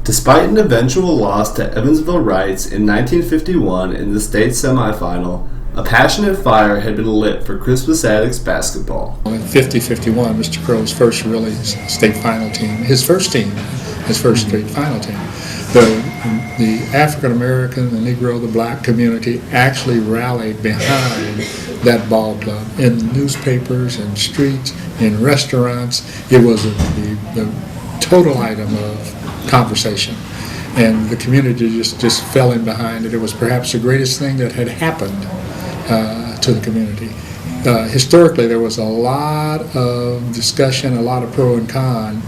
Despite an eventual loss to Evansville Rights in 1951 in the state semifinal, a passionate fire had been lit for Crispus Attucks basketball. In 50-51, Mr. Crow's first really state final team, his first state final team. The African American, the Negro, the black community actually rallied behind that ball club in newspapers, in streets, in restaurants. It was the total item of conversation, and the community just fell in behind it. It was perhaps the greatest thing that had happened to the community. Historically, there was a lot of discussion, a lot of pro and con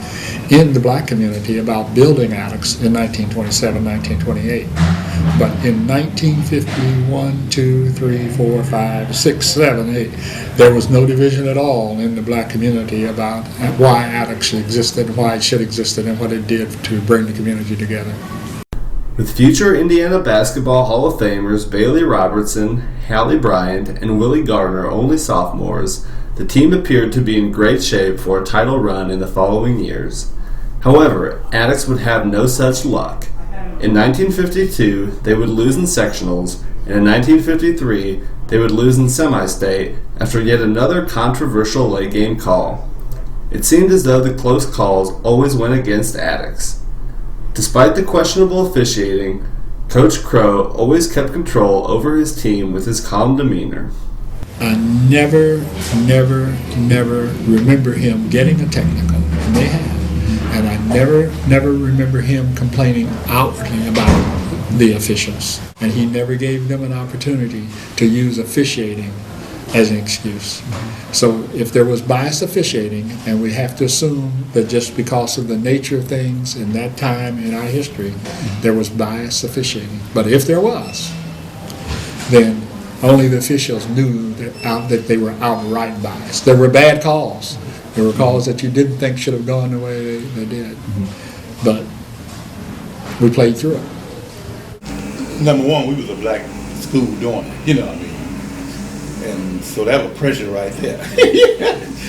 in the black community about building Attucks in 1927, 1928. But in 1951, 2, 3, 4, 5, 6, 7, 8, there was no division at all in the black community about why Attucks existed, why it should exist, and what it did to bring the community together. With future Indiana Basketball Hall of Famers Bailey Robertson, Hallie Bryant, and Willie Gardner only sophomores, the team appeared to be in great shape for a title run in the following years. However, Attucks would have no such luck. In 1952, they would lose in sectionals, and in 1953, they would lose in semi-state after yet another controversial late game call. It seemed as though the close calls always went against Attucks. Despite the questionable officiating, Coach Crow always kept control over his team with his calm demeanor. I never remember him getting a technical, and they had. And I never remember him complaining outwardly about the officials. And he never gave them an opportunity to use officiating as an excuse. So if there was biased officiating, and we have to assume that just because of the nature of things in that time in our history, there was biased officiating. But if there was, then only the officials knew that they were outright biased. There were bad calls. There were calls that you didn't think should have gone the way they did. But we played through it. Number one, we was a black school doing it, you know what I mean? And so that was pressure right there.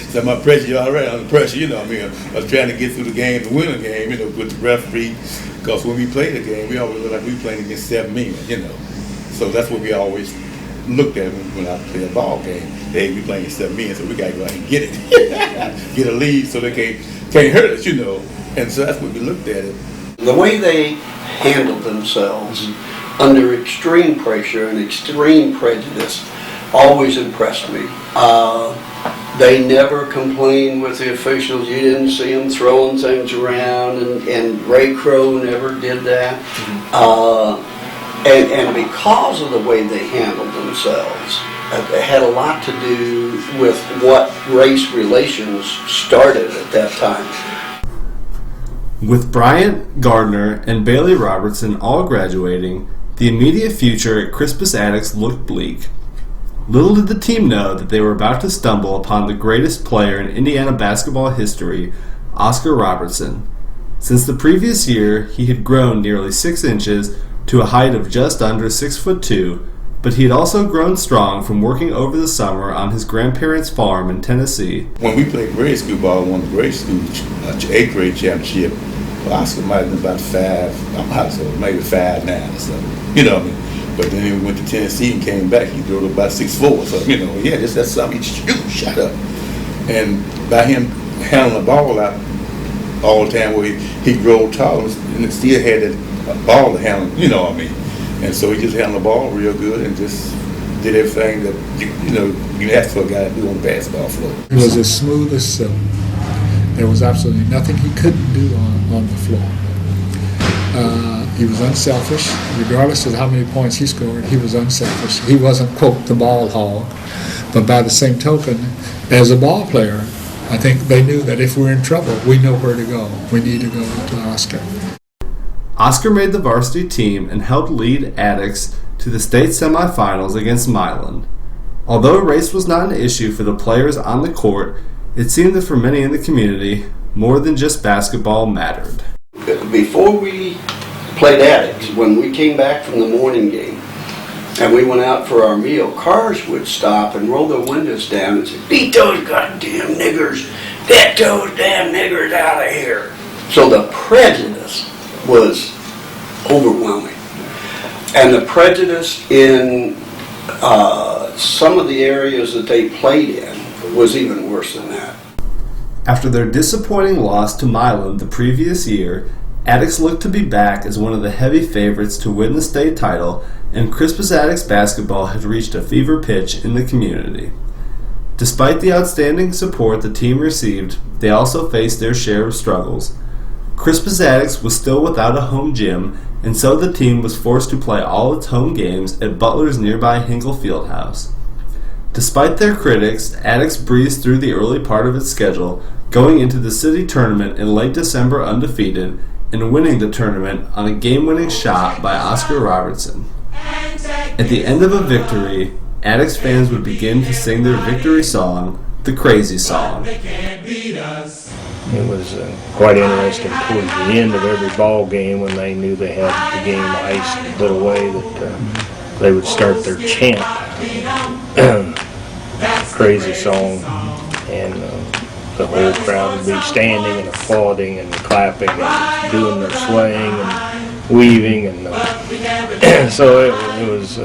So my pressure, you're already under pressure, you know what I mean? I was trying to get through the game, to win a game, you know, with the referee. Because when we played the game, we always looked like we were playing against 7 men, you know. So that's what we always looked at when I play a ball game. Hey, we playing 7 men, so we got to go out and get it. Get a lead so they can't hurt us, you know. And so that's what we looked at it. The way they handled themselves under extreme pressure and extreme prejudice always impressed me. They never complained with the officials. You didn't see them throwing things around, and Ray Crow never did that. And because of the way they handled themselves, it had a lot to do with what race relations started at that time. With Bryant, Gardner, and Bailey Robertson all graduating, the immediate future at Crispus Attucks looked bleak. Little did the team know that they were about to stumble upon the greatest player in Indiana basketball history, Oscar Robertson. Since the previous year, he had grown nearly 6 inches to a height of just under 6'2", but he had also grown strong from working over the summer on his grandparents' farm in Tennessee. When we played grade school ball, won the grade school 8th grade championship, Oscar might have been about 5, maybe 5'9" or something, you know what I mean? But then he went to Tennessee and came back. He grew up about 6'4", so you know, yeah, that's something. He shot up, and by him handling the ball out all the time, where he grew tall and still had that ball to handle, you know what I mean? And so he just handled the ball real good and just did everything that you ask for a guy to do on the basketball floor. It was as smooth as silk. There was absolutely nothing he couldn't do on the floor. He was unselfish. Regardless of how many points he scored, he was unselfish. He wasn't, quote, the ball hog. But by the same token, as a ball player, I think they knew that if we're in trouble, we know where to go. We need to go to Oscar. Oscar made the varsity team and helped lead Attucks to the state semifinals against Milan. Although race was not an issue for the players on the court, it seemed that for many in the community, more than just basketball mattered. Before we played Attucks, when we came back from the morning game and we went out for our meal, cars would stop and roll their windows down and say, "Beat those goddamn niggers, get those damn niggers out of here." So the prejudice was overwhelming. And the prejudice in some of the areas that they played in was even worse than that. After their disappointing loss to Milan the previous year, Attucks looked to be back as one of the heavy favorites to win the state title, and Crispus Attucks basketball had reached a fever pitch in the community. Despite the outstanding support the team received, they also faced their share of struggles. Crispus Attucks was still without a home gym, and so the team was forced to play all its home games at Butler's nearby Hinkle Fieldhouse. Despite their critics, Attucks breezed through the early part of its schedule, going into the city tournament in late December undefeated, and winning the tournament on a game-winning shot by Oscar Robertson. At the end of a victory, Attucks fans would begin to sing their victory song, the Crazy Song. It was quite interesting towards the end of every ball game when they knew they had the game iced a little way that they would start their chant, Crazy Song, and the whole crowd would be standing and applauding and clapping and doing their swaying and weaving, and so it was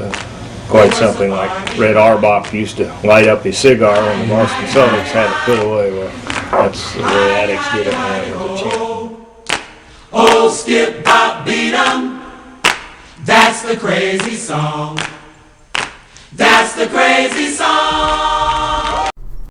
quite something. Like Red Auerbach used to light up his cigar when the Boston Celtics had to put away. Well, that's the way Attucks did it when they were champ. Oh, skip, bop, beat 'em. That's the crazy song. That's the crazy song.